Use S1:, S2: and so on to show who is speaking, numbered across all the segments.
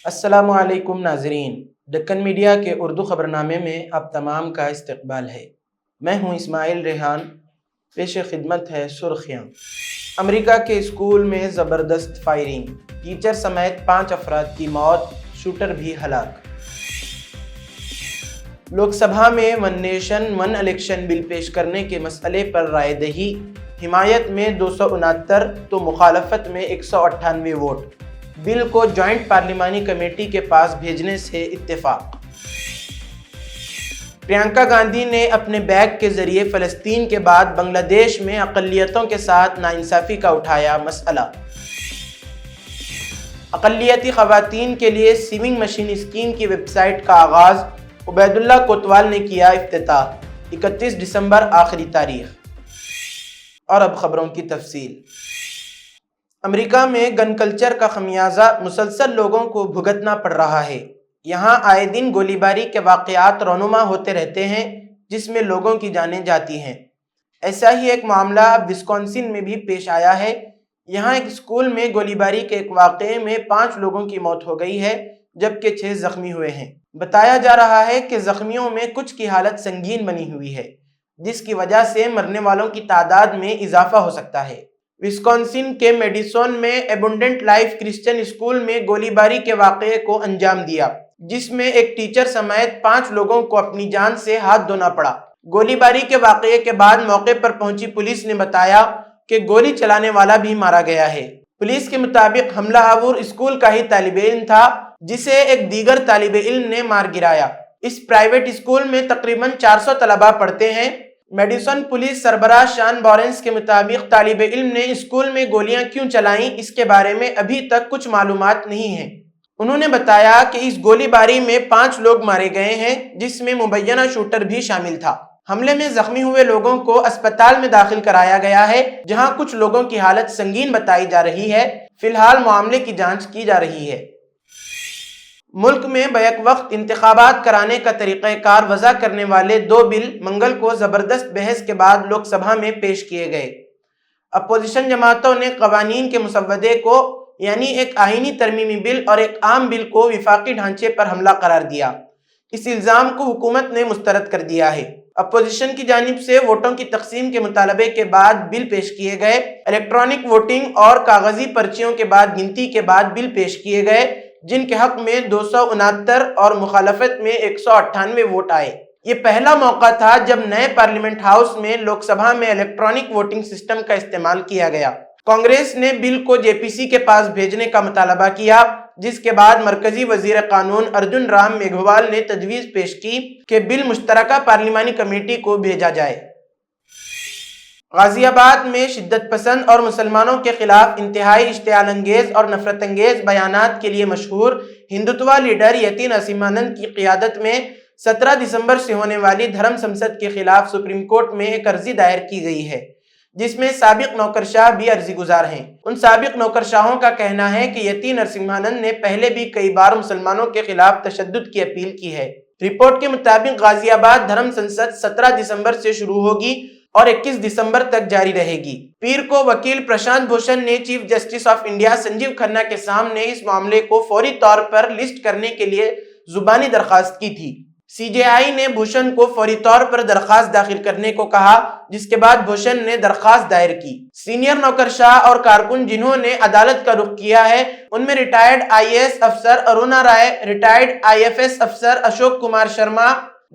S1: السلام علیکم ناظرین، دکن میڈیا کے اردو خبرنامے میں آپ تمام کا استقبال ہے۔ میں ہوں اسماعیل ریحان، پیش خدمت ہے سرخیاں۔ امریکہ کے اسکول میں زبردست فائرنگ، ٹیچر سمیت 5 افراد کی موت، شوٹر بھی ہلاک۔ لوک سبھا میں ون نیشن ون الیکشن بل پیش کرنے کے مسئلے پر رائے دہی، حمایت میں 269 تو مخالفت میں 198 ووٹ۔ بل کو جوائنٹ پارلیمانی کمیٹی کے پاس بھیجنے سے اتفاق۔ پرینکا گاندھی نے اپنے بیگ کے ذریعے فلسطین کے بعد بنگلہ دیش میں اقلیتوں کے ساتھ ناانصافی کا اٹھایا مسئلہ۔ اقلیتی خواتین کے لیے سیونگ مشین اسکیم کی ویب سائٹ کا آغاز، عبید اللہ کوتوال نے کیا افتتاح۔ 31 دسمبر آخری تاریخ۔ اور اب خبروں کی تفصیل۔ امریکہ میں گن کلچر کا خمیازہ مسلسل لوگوں کو بھگتنا پڑ رہا ہے۔ یہاں آئے دن گولی باری کے واقعات رونما ہوتے رہتے ہیں جس میں لوگوں کی جانیں جاتی ہیں۔ ایسا ہی ایک معاملہ اب وسکونسن میں بھی پیش آیا ہے۔ یہاں ایک اسکول میں گولی باری کے ایک واقعے میں 5 لوگوں کی موت ہو گئی ہے جبکہ 6 زخمی ہوئے ہیں۔ بتایا جا رہا ہے کہ زخمیوں میں کچھ کی حالت سنگین بنی ہوئی ہے جس کی وجہ سے مرنے والوں کی تعداد میں اضافہ ہو سکتا ہے۔ وسکونسن کے میڈیسون میں ایبنڈنٹ لائف کرسچن اسکول میں گولی باری کے واقعے کو انجام دیا جس میں ایک ٹیچر سمیت 5 لوگوں کو اپنی جان سے ہاتھ دھونا پڑا۔ گولی باری کے واقعے کے بعد موقع پر پہنچی پولیس نے بتایا کہ گولی چلانے والا بھی مارا گیا ہے۔ پولیس کے مطابق حملہ آور اسکول کا ہی طالب علم تھا جسے ایک دیگر طالب علم نے مار گرایا۔ اس پرائیویٹ اسکول میں تقریباً 400 طلباء پڑھتے ہیں۔ میڈیسون پولیس سربراہ شان بورنس کے مطابق طالب علم نے اسکول میں گولیاں کیوں چلائیں اس کے بارے میں ابھی تک کچھ معلومات نہیں ہیں۔ انہوں نے بتایا کہ اس گولی باری میں 5 لوگ مارے گئے ہیں جس میں مبینہ شوٹر بھی شامل تھا۔ حملے میں زخمی ہوئے لوگوں کو اسپتال میں داخل کرایا گیا ہے جہاں کچھ لوگوں کی حالت سنگین بتائی جا رہی ہے۔ فی الحال معاملے کی جانچ کی جا رہی ہے۔ ملک میں بیک وقت انتخابات کرانے کا طریقہ کار وضع کرنے والے 2 بل منگل کو زبردست بحث کے بعد لوک سبھا میں پیش کیے گئے۔ اپوزیشن جماعتوں نے قوانین کے مسودے کو یعنی ایک آئینی ترمیمی بل اور ایک عام بل کو وفاقی ڈھانچے پر حملہ قرار دیا۔ اس الزام کو حکومت نے مسترد کر دیا ہے۔ اپوزیشن کی جانب سے ووٹوں کی تقسیم کے مطالبے کے بعد بل پیش کیے گئے۔ الیکٹرانک ووٹنگ اور کاغذی پرچیوں کے بعد گنتی کے بعد بل پیش کیے گئے جن کے حق میں 269 اور مخالفت میں 198 ووٹ آئے۔ یہ پہلا موقع تھا جب نئے پارلیمنٹ ہاؤس میں لوک سبھا میں الیکٹرانک ووٹنگ سسٹم کا استعمال کیا گیا۔ کانگریس نے بل کو جے پی سی کے پاس بھیجنے کا مطالبہ کیا جس کے بعد مرکزی وزیر قانون ارجن رام میگھوال نے تجویز پیش کی کہ بل مشترکہ پارلیمانی کمیٹی کو بھیجا جائے۔ غازی آباد میں شدت پسند اور مسلمانوں کے خلاف انتہائی اشتعال انگیز اور نفرت انگیز بیانات کے لیے مشہور ہندوتوا لیڈر یتین نرسمہانند کی قیادت میں 17 دسمبر سے ہونے والی دھرم سنسد کے خلاف سپریم کورٹ میں ایک عرضی دائر کی گئی ہے جس میں سابق نوکرشاہ بھی عرضی گزار ہیں۔ ان سابق نوکرشاہوں کا کہنا ہے کہ یتین نرسمہانند نے پہلے بھی کئی بار مسلمانوں کے خلاف تشدد کی اپیل کی ہے۔ رپورٹ کے مطابق غازی آباد دھرم سنسد 17 دسمبر سے شروع ہوگی اور 21 دسمبر تک جاری رہے گی۔ پیر کو وکیل پرشانت بھوشن نے chief justice of India Sanjeev Khanna کے سامنے اس معاملے کو فوری طور پر لسٹ کرنے کے لیے زبانی درخواست کی تھی۔ سی جے آئی نے بھوشن کو فوری طور پر درخواست داخل کرنے کو کہا جس کے بعد بھوشن نے درخواست دائر کی۔ سینئر نوکرشاہ اور کارکن جنہوں نے عدالت کا رخ کیا ہے ان میں ریٹائرڈ آئی اے ایس افسر ارونا رائے، ریٹائرڈ آئی ایف ایس افسر اشوک کمار شرما،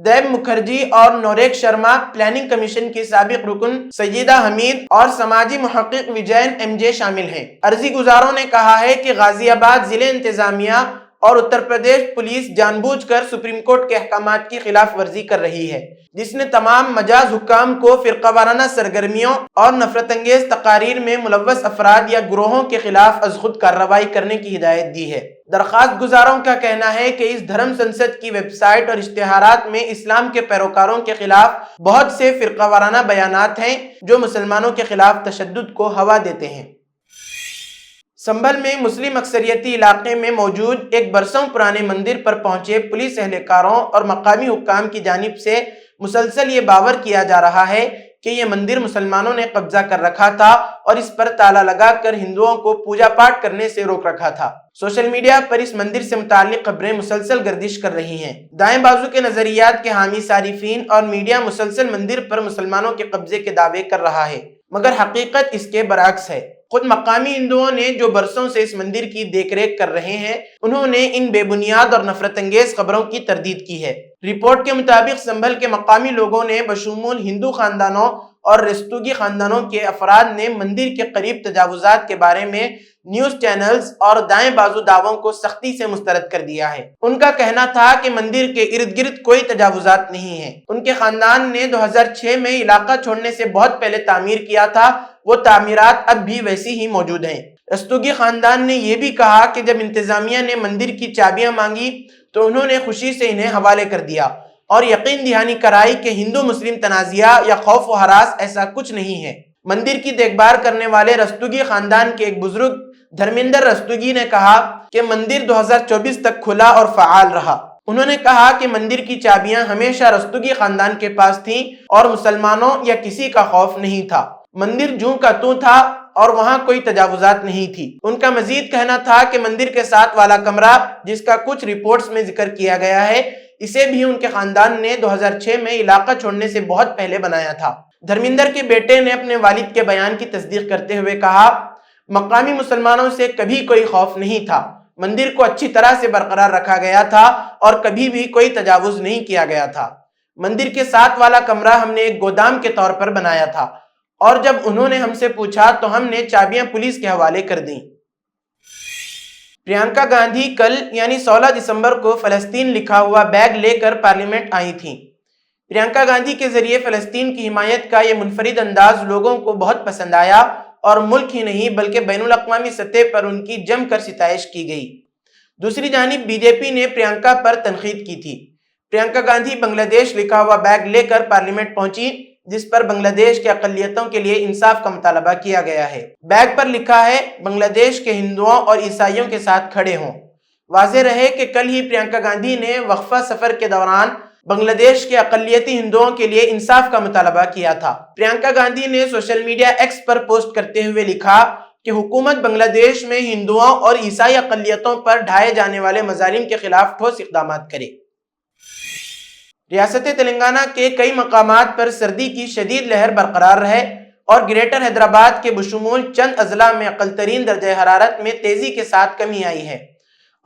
S1: دیب مکھرجی اور نوریک شرما، پلاننگ کمیشن کی سابق رکن سیدہ حمید اور سماجی محقق وجین ایم جے شامل ہیں۔ عرضی گزاروں نے کہا ہے کہ غازی آباد ضلع انتظامیہ اور اتر پردیش پولیس جان بوجھ کر سپریم کورٹ کے احکامات کی خلاف ورزی کر رہی ہے جس نے تمام مجاز حکام کو فرقہ وارانہ سرگرمیوں اور نفرت انگیز تقاریر میں ملوث افراد یا گروہوں کے خلاف از خود کارروائی کرنے کی ہدایت دی ہے۔ درخواست گزاروں کا کہنا ہے کہ اس دھرم سنسد کی ویب سائٹ اور اشتہارات میں اسلام کے پیروکاروں کے خلاف بہت سے فرقہ وارانہ بیانات ہیں جو مسلمانوں کے خلاف تشدد کو ہوا دیتے ہیں۔ سنبھل میں مسلم اکثریتی علاقے میں موجود ایک برسوں پرانے مندر پر پہنچے پولیس اہلکاروں اور مقامی حکام کی جانب سے مسلسل یہ باور کیا جا رہا ہے کہ یہ مندر مسلمانوں نے قبضہ کر رکھا تھا اور اس پر تالا لگا کر ہندوؤں کو پوجا پاٹ کرنے سے روک رکھا تھا۔ سوشل میڈیا پر اس مندر سے متعلق خبریں مسلسل گردش کر رہی ہیں۔ دائیں بازو کے نظریات کے حامی صارفین اور میڈیا مسلسل مندر پر مسلمانوں کے قبضے کے دعوے کر رہا ہے، مگر حقیقت اس کے برعکس ہے۔ خود مقامی ہندوؤں نے جو برسوں سے اس مندر کی دیکھ ریکھ کر رہے ہیں، انہوں نے ان بے بنیاد اور نفرت انگیز خبروں کی تردید کی ہے۔ رپورٹ کے مطابق سنبھل کے مقامی لوگوں نے بشمول ہندو خاندانوں اور رستوگی خاندانوں کے افراد نے مندر کے قریب تجاوزات کے بارے میں نیوز چینلز اور دائیں بازو دعووں کو سختی سے مسترد کر دیا ہے۔ ان کا کہنا تھا کہ مندر کے ارد گرد کوئی تجاوزات نہیں ہیں۔ ان کے خاندان نے 2006 میں علاقہ چھوڑنے سے بہت پہلے تعمیر کیا تھا، وہ تعمیرات اب بھی ویسی ہی موجود ہیں۔ رستوگی خاندان نے یہ بھی کہا کہ جب انتظامیہ نے مندر کی چابیاں مانگی تو انہوں نے خوشی سے انہیں حوالے کر دیا اور یقین دہانی کرائی کہ ہندو مسلم تنازعہ یا خوف و ہراس ایسا کچھ نہیں ہے۔ مندر کی دیکھ بھال کرنے والے رستوگی خاندان کے ایک بزرگ دھرمیندر رستوگی نے کہا کہ مندر 2024 تک کھلا اور فعال رہا۔ انہوں نے کہا کہ مندر کی چابیاں ہمیشہ رستوگی خاندان کے پاس تھیں اور مسلمانوں یا کسی کا خوف نہیں تھا۔ مندر جوں کا توں تھا اور وہاں کوئی تجاوزات نہیں تھی۔ ان کا مزید کہنا تھا کہ مندر کے ساتھ والا کمرہ، جس کا کچھ رپورٹس میں ذکر کیا گیا ہے، اسے بھی ان کے خاندان نے 2006 میں علاقہ چھوڑنے سے بہت پہلے بنایا تھا۔ دھرمیندر کے بیٹے نے اپنے والد کے بیان کی تصدیق کرتے ہوئے کہا، مقامی مسلمانوں سے کبھی کوئی خوف نہیں تھا۔ مندر کو اچھی طرح سے برقرار رکھا گیا تھا اور کبھی بھی کوئی تجاوز نہیں کیا گیا تھا۔ مندر کے ساتھ والا کمرہ ہم نے ایک گودام کے طور پر بنایا تھا اور جب انہوں نے ہم سے پوچھا تو ہم نے چابیاں پولیس کے حوالے کر دیں۔ پرینکا گاندھی کل یعنی 16 دسمبر کو فلسطین لکھا ہوا بیگ لے کر پارلیمنٹ آئی تھیں۔ پرینکا گاندھی کے ذریعے فلسطین کی حمایت کا یہ منفرد انداز لوگوں کو بہت پسند آیا اور ملک ہی نہیں بلکہ بین الاقوامی سطح پر ان کی جم کر ستائش کی گئی۔ دوسری جانب بی جے پی نے پرینکا پر تنقید کی تھی۔ پرینکا گاندھی بنگلہ دیش لکھا ہوا بیگ لے کر پارلیمنٹ پہنچی، جس پر بنگلہ دیش کے اقلیتوں کے لیے انصاف کا مطالبہ کیا گیا ہے۔ بیگ پر لکھا ہے، بنگلہ دیش کے ہندوؤں اور عیسائیوں کے ساتھ کھڑے ہوں۔ واضح رہے کہ کل ہی پرینکا گاندھی نے وقفہ سفر کے دوران بنگلہ دیش کے اقلیتی ہندوؤں کے لیے انصاف کا مطالبہ کیا تھا۔ پرینکا گاندھی نے سوشل میڈیا ایکس پر پوسٹ کرتے ہوئے لکھا کہ حکومت بنگلہ دیش میں ہندوؤں اور عیسائی اقلیتوں پر ڈھائے جانے والے مظالم کے خلاف ٹھوس اقدامات کرے۔ ریاست تلنگانہ کے کئی مقامات پر سردی کی شدید لہر برقرار رہے اور گریٹر حیدرآباد کے بشمول چند اضلاع میں اقل ترین درجہ حرارت میں تیزی کے ساتھ کمی آئی ہے۔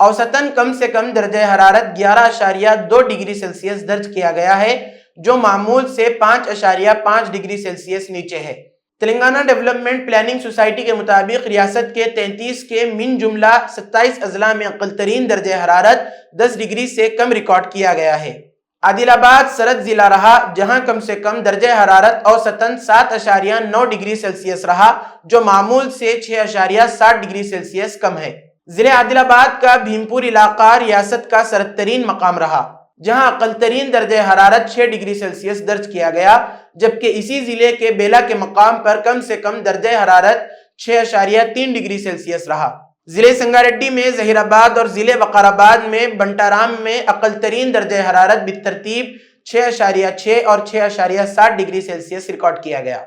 S1: اوسطاً کم سے کم درجہ حرارت 11.2 ڈگری سیلسیس درج کیا گیا ہے، جو معمول سے 5.5 ڈگری سیلسیس نیچے ہے۔ تلنگانہ ڈیولپمنٹ پلاننگ سوسائٹی کے مطابق ریاست کے 33 کے من جملہ 27 اضلاع میں اقل ترین درجہ حرارت 10 ڈگری سے کم ریکارڈ کیا گیا ہے۔ عادل آباد سرد ضلع رہا، جہاں کم سے کم درجہ حرارت اوسطاً 7.9 ڈگری سیلسیس رہا، جو معمول سے 6.7 ڈگری سیلسیس کم ہے۔ ضلع عادل آباد کا بھیمپور علاقہ ریاست کا سرد ترین مقام رہا، جہاں اقل ترین درجہ حرارت 6 ڈگری سیلسیس درج کیا گیا، جبکہ اسی ضلع کے بیلا کے مقام پر کم سے کم درجہ حرارت 6.3 ڈگری سیلسیس رہا۔ ضلع سنگاریڈی میں ظہیر آباد اور ضلع وقار آباد میں بنٹارام میں اقل ترین درجہ حرارت بالترتیب 6.6 اور 6.7 ڈگری سیلسیس ریکارڈ کیا گیا۔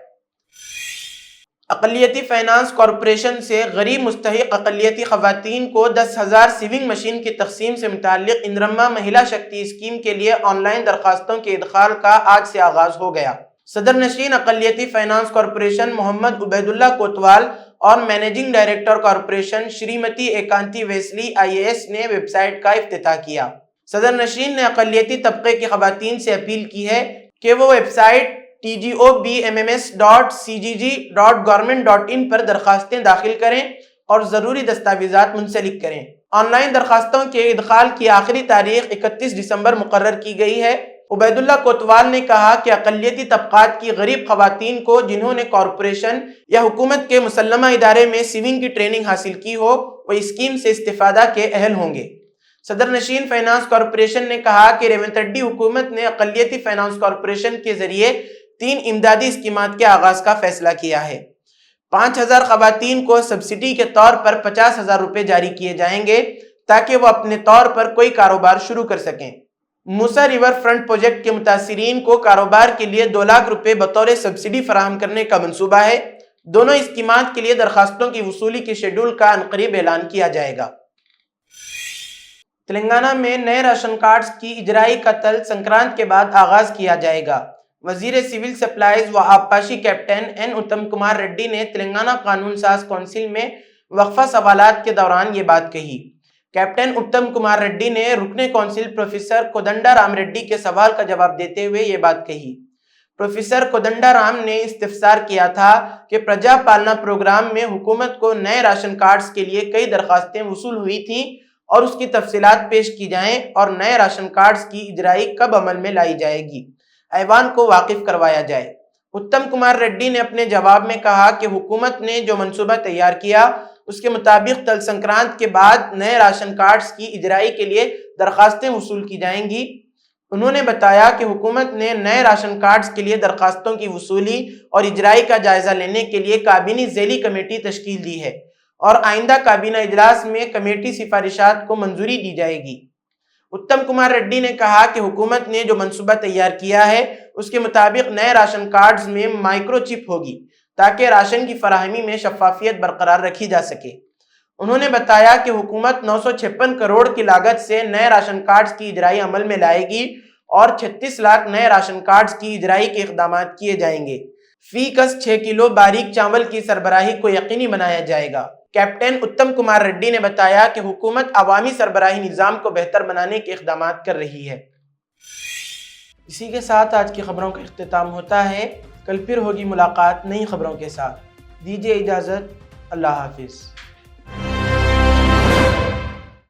S1: اقلیتی فائنانس کارپوریشن سے غریب مستحق اقلیتی خواتین کو 10,000 سیونگ مشین کی تقسیم سے متعلق اندرما مہیلا شکتی اسکیم کے لیے آن لائن درخواستوں کے ادخال کا آج سے آغاز ہو گیا۔ صدر نشین اقلیتی finance corporation Mohammed Obaidullah Kotwal اور managing director corporation Shrimati Ekanthi Wesley IAS نے ویب سائٹ کا افتتاح کیا۔ صدر نشین نے اقلیتی طبقے کی خواتین سے اپیل کی ہے کہ وہ ویب سائٹ tgobmms.cgg.government.in پر درخواستیں داخل کریں اور ضروری دستاویزات منسلک کریں۔ آن لائن درخواستوں کے ادخال کی آخری تاریخ 31 دسمبر مقرر کی گئی ہے۔ عبید اللہ کوتوال نے کہا کہ اقلیتی طبقات کی غریب خواتین کو جنہوں نے کارپوریشن یا حکومت کے مسلمہ ادارے میں سیونگ کی ٹریننگ حاصل کی ہو، وہ اسکیم سے استفادہ کے اہل ہوں گے۔ صدر نشین فائنانس کارپوریشن نے کہا کہ ریونت ریڈی حکومت نے اقلیتی فائنانس کارپوریشن کے ذریعے 3 امدادی اسکیمات کے آغاز کا فیصلہ کیا ہے۔ 5,000 خواتین کو سبسڈی کے طور پر 50,000 روپے جاری کیے جائیں گے تاکہ وہ اپنے طور پر کوئی کاروبار شروع کر سکیں۔ موسیٰ ریور فرنٹ پروجیکٹ کے متاثرین کو کاروبار کے لیے 2 لاکھ روپے بطور سبسڈی فراہم کرنے کا منصوبہ ہے۔ دونوں اسکیمات کے لیے درخواستوں کی وصولی کے شیڈول کا عنقریب اعلان کیا جائے گا۔ تلنگانہ میں نئے راشن کارڈز کی اجرائی کا تل سنکرانت کے بعد آغاز کیا جائے گا۔ وزیر سول سپلائز و آبپاشی کیپٹن این اتم کمار ریڈی نے تلنگانہ قانون ساز کونسل میں وقفہ سوالات کے دوران یہ بات کہی۔ کیپٹن اتم کمار ریڈی نے رکن council professor Kodanda Ram ready کے سوال کا جواب دیتے ہوئے یہ بات کہی۔ پروفیسر کودنڈا رام نے استفسار کیا تھا کہ پرجا پالنا پروگرام میں حکومت کو نئے راشن کارڈز کے لیے کئی درخواستیں وصول ہوئی تھیں اور اس کی تفصیلات پیش کی جائیں اور نئے راشن کارڈز کی اجرائی کب عمل میں لائی جائے گی، ایوان کو واقف کروایا جائے۔ اتم کمار ریڈی نے اپنے جواب میں کہا کہ حکومت نے جو منصوبہ تیار کیا اس کے مطابق تل سنکرانت کے بعد نئے راشن کارڈز کی اجرائی کے لیے درخواستیں وصول کی جائیں گی۔ انہوں نے بتایا کہ حکومت نے نئے راشن کارڈز کے لیے درخواستوں کی وصولی اور اجرائی کا جائزہ لینے کے لیے کابینی ذیلی کمیٹی تشکیل دی ہے اور آئندہ کابینہ اجلاس میں کمیٹی سفارشات کو منظوری دی جائے گی۔ اتم کمار ریڈی نے کہا کہ حکومت نے جو منصوبہ تیار کیا ہے اس کے مطابق نئے راشن کارڈز میں مائکرو چپ ہوگی تاکہ راشن کی فراہمی میں شفافیت برقرار رکھی جا سکے۔ انہوں نے بتایا کہ حکومت 956 کروڑ کی لاگت سے نئے راشن کارڈز کی اجرائی عمل میں لائے گی اور 36 لاکھ نئے راشن کارڈز کی اجرائی کے اقدامات کیے جائیں گے۔ فی کس 6 کلو باریک چاول کی سربراہی کو یقینی بنایا جائے گا۔ کیپٹن اتم کمار ریڈی نے بتایا کہ حکومت عوامی سربراہی نظام کو بہتر بنانے کے اقدامات کر رہی ہے۔ اسی کے ساتھ آج کی خبروں کا اختتام ہوتا ہے۔ کل پھر ہوگی ملاقات نئی خبروں کے ساتھ۔ دیجیے اجازت۔ اللہ حافظ۔